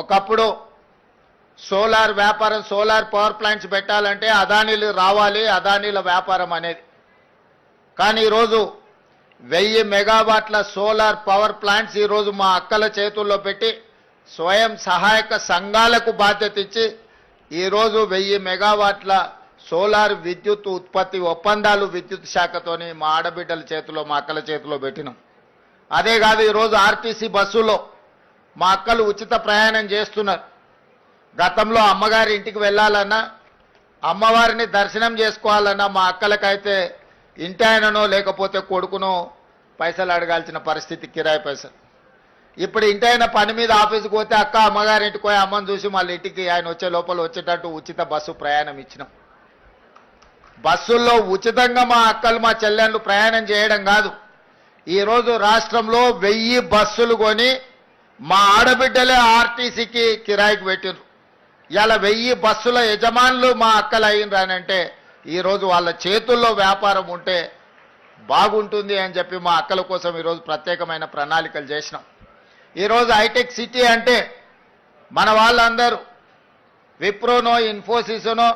ఒకప్పుడు సోలార్ వ్యాపారం, solar power plants పెట్టాలంటే అదానీలు రావాలి, అదానీల వ్యాపారం అనేది. కానీ ఈరోజు 1000 మెగావాట్ల సోలార్ పవర్ ప్లాంట్స్ ఈరోజు మా అక్కల చేతుల్లో పెట్టి స్వయం సహాయక సంఘాలకు బాధ్యత ఇచ్చి ఈరోజు 1000 మెగావాట్ల సోలార్ విద్యుత్ ఉత్పత్తి ఒప్పందాలు విద్యుత్ శాఖతోని మా ఆడబిడ్డల చేతిలో, మా అక్కల చేతిలో పెట్టినాం. అదే కాదు, ఈరోజు ఆర్టీసీ బస్సులో మా అక్కలు ఉచిత ప్రయాణం చేస్తున్నారు. గతంలో అమ్మగారి ఇంటికి వెళ్ళాలన్నా, అమ్మవారిని దర్శనం చేసుకోవాలన్నా మా అక్కలకైతే ఇంటి ఆయననో లేకపోతే కొడుకునో పైసలు అడగాల్సిన పరిస్థితి, కిరాయి పైసలు. ఇప్పుడు ఇంటి ఆయన పని మీద ఆఫీస్కి పోతే అక్క అమ్మగారి ఇంటికి పోయి అమ్మని చూసి మళ్ళీ ఇంటికి ఆయన వచ్చే లోపల వచ్చేటట్టు ఉచిత బస్సు ప్రయాణం ఇచ్చినాం. బస్సుల్లో ఉచితంగా మా అక్కలు, మా చెల్లెళ్ళు ప్రయాణం చేయడం కాదు, ఈరోజు రాష్ట్రంలో 1000 బస్సులు కొని మా ఆడబిడ్డలే ఆర్టీసీకి కిరాయికి పెట్టినారు. ఇలా 1000 బస్సుల యజమానులు మా అక్కలు అయినరానంటే ఈరోజు వాళ్ళ చేతుల్లో వ్యాపారం ఉంటే బాగుంటుంది అని చెప్పి మా అక్కల కోసం ఈరోజు ప్రత్యేకమైన ప్రణాళికలు చేసినాం. ఈరోజు హైటెక్ సిటీ అంటే మన వాళ్ళందరూ విప్రోనో, ఇన్ఫోసిస్నో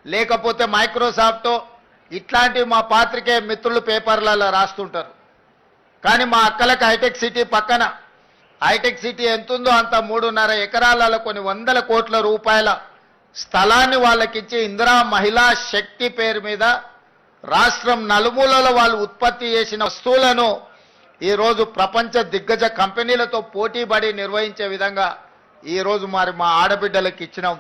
లేకపోతే మైక్రోసాఫ్టో ఇట్లాంటివి మా పాత్రికేయ మిత్రులు పేపర్లలో రాస్తుంటారు. కానీ మా అక్కలకు హైటెక్ సిటీ పక్కన, హైటెక్ సిటీ ఎంతుందో అంత 3.5 ఎకరాలలో కొన్ని వందల కోట్ల రూపాయల స్థలాన్ని వాళ్ళకిచ్చి ఇందిరా మహిళా శక్తి పేరు మీద రాష్ట్రం నలుమూలలో వాళ్ళు ఉత్పత్తి చేసిన వస్తువులను ఈరోజు ప్రపంచ దిగ్గజ కంపెనీలతో పోటీపడి నిర్వహించే విధంగా ఈరోజు మరి మా ఆడబిడ్డలకు ఇచ్చినాం.